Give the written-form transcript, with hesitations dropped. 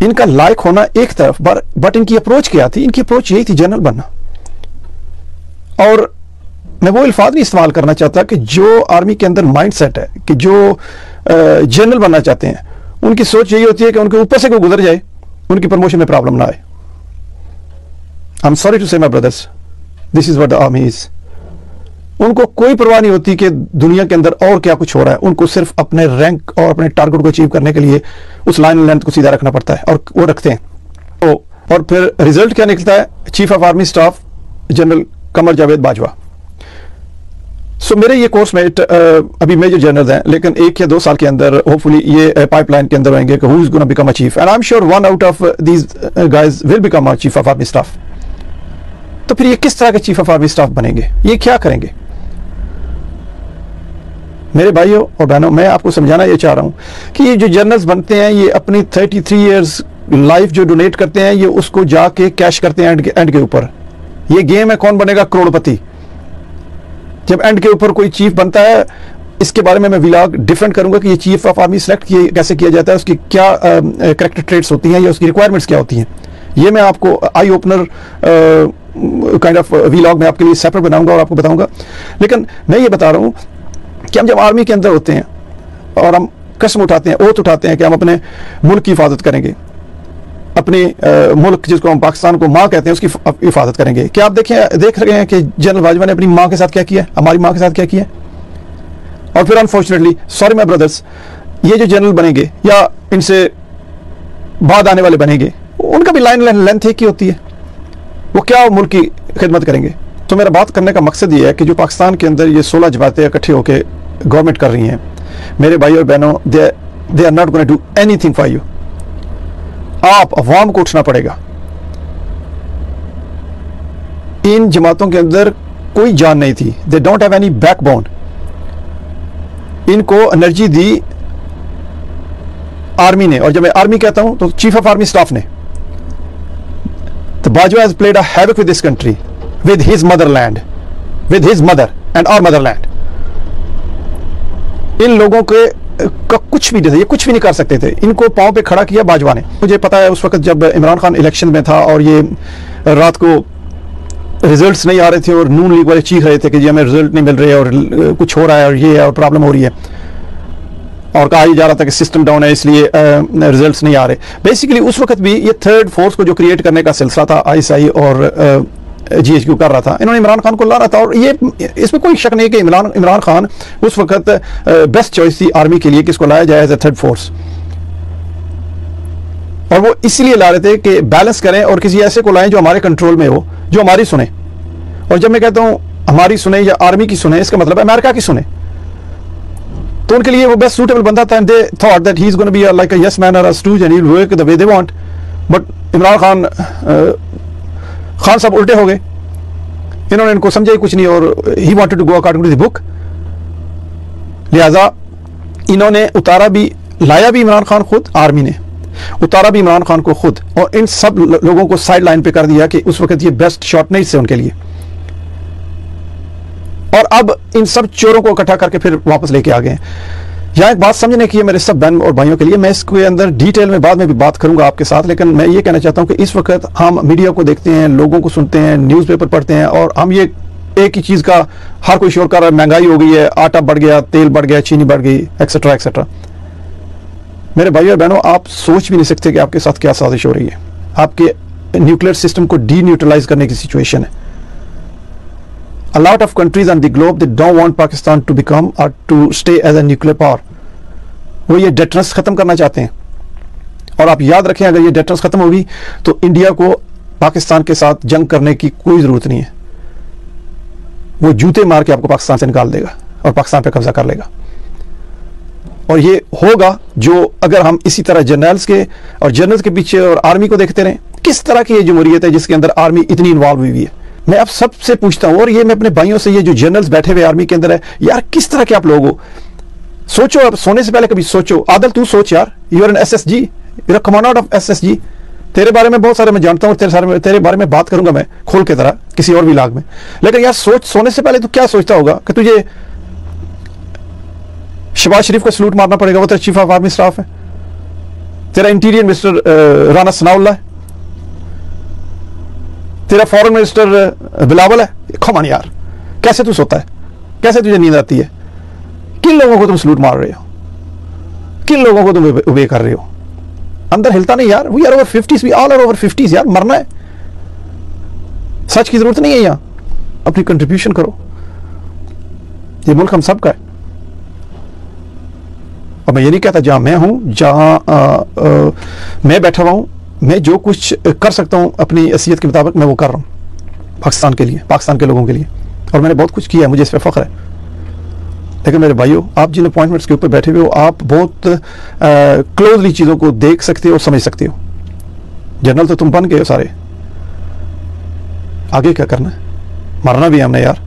इनका लायक होना एक तरफ, बट इनकी अप्रोच क्या थी? इनकी अप्रोच यही थी, जनरल बनना। और मैं वो अल्फाज नहीं इस्तेमाल करना चाहता कि जो आर्मी के अंदर माइंड सेट है कि जो जनरल बनना चाहते हैं, उनकी सोच यही होती है कि उनके ऊपर से कोई गुजर जाए, उनकी प्रमोशन में प्रॉब्लम ना आए। आई एम सॉरी टू से my brothers, this is what the army is. उनको कोई परवाह नहीं होती कि दुनिया के अंदर और क्या कुछ हो रहा है। उनको सिर्फ अपने रैंक और अपने टारगेट को अचीव करने के लिए उस लाइन लेंथ को सीधा रखना पड़ता है, और वो रखते हैं। तो और फिर रिजल्ट क्या निकलता है? Chief of army staff general Qamar Javed Bajwa. So मेरे ये कोर्स में अभी मेजर जनरल हैं, लेकिन 1 या 2 साल के अंदर होपफुली ये पाइपलाइन के अंदर आएंगे कि who is gonna become a chief, and I am sure one out of these guys will become a chief of army staff. तो फिर ये किस तरह के चीफ ऑफ आर्मी स्टाफ बनेंगे? ये क्या करेंगे? मेरे भाइयों और बहनों, मैं आपको समझाना ये चाह रहा हूं कि ये जो जनरल्स बनते हैं, ये अपनी 33 इयर्स लाइफ जो डोनेट करते हैं, ये उसको जाके कैश करते हैं एंड के ऊपर। ये गेम है कौन बनेगा करोड़पति। जब एंड के ऊपर कोई चीफ बनता है, इसके बारे में मैं व्लॉग डिफरेंट करूंगा कि ये चीफ ऑफ आर्मी सेलेक्ट कैसे किया जाता है, उसकी क्या कैरेक्टर ट्रेट्स होती हैं या उसकी रिक्वायरमेंट्स क्या होती हैं। ये मैं आपको eye opener kind of vlog में आपके लिए सेपरेट बनाऊंगा और आपको बताऊंगा। लेकिन मैं ये बता रहा हूं कि हम जब आर्मी के अंदर होते हैं और हम कसम उठाते हैं, ओथ उठाते हैं कि हम अपने मुल्क की हिफाजत करेंगे, अपने मुल्क जिसको हम पाकिस्तान को माँ कहते हैं उसकी हिफाजत करेंगे। क्या आप देख रहे हैं कि जनरल बाजवा ने अपनी माँ के साथ क्या किया, हमारी माँ के साथ क्या किया? और फिर अनफॉर्चुनेटली, सॉरी माय ब्रदर्स, ये जो जनरल बनेंगे या इनसे बाद आने वाले बनेंगे, उनका भी लाइन लेंथ एक ही होती है। वो क्या मुल्क की खिदमत करेंगे? तो मेरा बात करने का मकसद ये है कि जो पाकिस्तान के अंदर ये 16 जमातें इकट्ठे होकर गवर्नमेंट कर रही हैं, मेरे भाई और बहनों, they are not going to do anything for you. आप अवाम को उठना पड़ेगा। इन जमातों के अंदर कोई जान नहीं थी, they don't have any backbone. इनको एनर्जी दी आर्मी ने, और जब मैं आर्मी कहता हूं तो चीफ ऑफ आर्मी स्टाफ ने। तो Bajwa has played a havoc with this country, with his motherland, with his mother and our motherland। इन लोगों के का कुछ भी नहीं था, ये कुछ भी नहीं कर सकते थे। इनको पांव पे खड़ा किया बाजवा ने। मुझे पता है उस वक्त जब इमरान खान इलेक्शन में था और ये रात को रिजल्ट्स नहीं आ रहे थे और नून लीग वाले चीख रहे थे कि जी हमें रिजल्ट नहीं मिल रहे और कुछ हो रहा है और ये है और प्रॉब्लम हो रही है, और कहा जा रहा था कि सिस्टम डाउन है इसलिए रिजल्ट्स नहीं आ रहे। बेसिकली उस वक्त भी ये थर्ड फोर्स को जो क्रिएट करने का सिलसिला था ISI और GHQ कर रहा था, इन्होंने इमरान खान को ला रहा था। और ये इसमें कोई शक नहीं कि इमरान खान उस वक्त बेस्ट चॉइस थी आर्मी के लिए कि इसको लाया जाए एज ए थर्ड फोर्स। और वो इसलिए ला रहे थे कि बैलेंस करें और किसी ऐसे को लाएं जो हमारे कंट्रोल में हो, जो हमारी सुने। और जब मैं कहता हूं हमारी सुने या आर्मी की सुने, इसका मतलब है अमेरिका की सुने। तो उनके लिए वो बेस्ट सूटेबल बंदा था, and they thought that he is gonna be like a yes man और a stooge and he will work the way they want. But Imran Khan साहब उल्टे हो गए, इन्होंने इनको समझा ही कुछ नहीं और ही wanted to go according to the book. लिहाजा इन्होंने उतारा भी, लाया भी इमरान खान खुद, आर्मी ने उतारा भी इमरान खान को खुद, और इन सब लोगों को साइड लाइन पे कर दिया कि उस वक्त ये बेस्ट शॉट नहीं थे उनके लिए। और अब इन सब चोरों को इकट्ठा करके फिर वापस लेके आ गए। यहाँ एक बात समझने की है मेरे सब बहन और भाइयों के लिए, मैं इसके अंदर डिटेल में बाद में भी बात करूंगा आपके साथ, लेकिन मैं ये कहना चाहता हूं कि इस वक्त हम मीडिया को देखते हैं, लोगों को सुनते हैं, न्यूज़पेपर पढ़ते हैं, और हम ये एक ही चीज का हर कोई शोर कर रहा है, महंगाई हो गई है, आटा बढ़ गया, तेल बढ़ गया, चीनी बढ़ गई, एक्सेट्रा एक्सेट्रा। मेरे भाइयों और बहनों, आप सोच भी नहीं सकते कि आपके साथ क्या साजिश हो रही है। आपके न्यूक्लियर सिस्टम को डी न्यूट्रलाइज करने की सिचुएशन है। A lot of countries on the globe, they don't want Pakistan to become or to stay as a nuclear power। वो ये डेटरेंस खत्म करना चाहते हैं। और आप याद रखें, अगर ये डेटरेंस खत्म होगी तो इंडिया को पाकिस्तान के साथ जंग करने की कोई जरूरत नहीं है। वो जूते मार के आपको पाकिस्तान से निकाल देगा और पाकिस्तान पे कब्जा कर लेगा। और ये होगा जो अगर हम इसी तरह जर्नल्स के पीछे और आर्मी को देखते रहें। किस तरह की ये जमहूरियत है जिसके अंदर आर्मी इतनी इन्वॉल्व हुई है। मैं आप सबसे पूछता हूं, और ये मैं अपने भाइयों से, ये जो जनरल्स बैठे हुए आर्मी के अंदर है, यार किस तरह के आप लोग हो? सोचो, अब सोने से पहले कभी सोचो। आदल तू सोच यार, you are an SSG, you are commander of SSG। तेरे बारे में बहुत सारे मैं जानता हूं, तेरे बारे में बात करूंगा मैं खोल के तरह किसी और व्लॉग में। लेकिन यार सोच, सोने से पहले तू क्या सोचता होगा कि तुझे शहबाज शरीफ को सलूट मारना पड़ेगा, वो तेरा चीफ ऑफ आर्मी स्टाफ है। तेरा इंटीरियर मिनिस्टर राना सनाउल्ला है, तेरा फॉरेन मिनिस्टर बिलावल है। कमान यार, कैसे तू सोता है, कैसे तुझे नींद आती है? किन लोगों को तुम सलूट मार रहे हो, किन लोगों को तुम ओबे कर रहे हो? अंदर हिलता नहीं यार। We are over 50s, we all are over 50s यार, मरना है। सच की जरूरत नहीं है, यहां अपनी कंट्रीब्यूशन करो। ये मुल्क हम सब का है। और मैं ये नहीं कहता जहां मैं हूं, जहां मैं बैठा हुआ हूं, मैं जो कुछ कर सकता हूं अपनी हैसियत के मुताबिक मैं वो कर रहा हूं पाकिस्तान के लिए, पाकिस्तान के लोगों के लिए। और मैंने बहुत कुछ किया है, मुझे इस पर फख्र है। लेकिन मेरे भाइयों, आप जिन अपॉइंटमेंट्स के ऊपर बैठे हुए हो, आप बहुत क्लोजली चीज़ों को देख सकते हो और समझ सकते हो। जनरल तो तुम बन गए हो सारे, आगे क्या करना है? मरना भी हमने यार।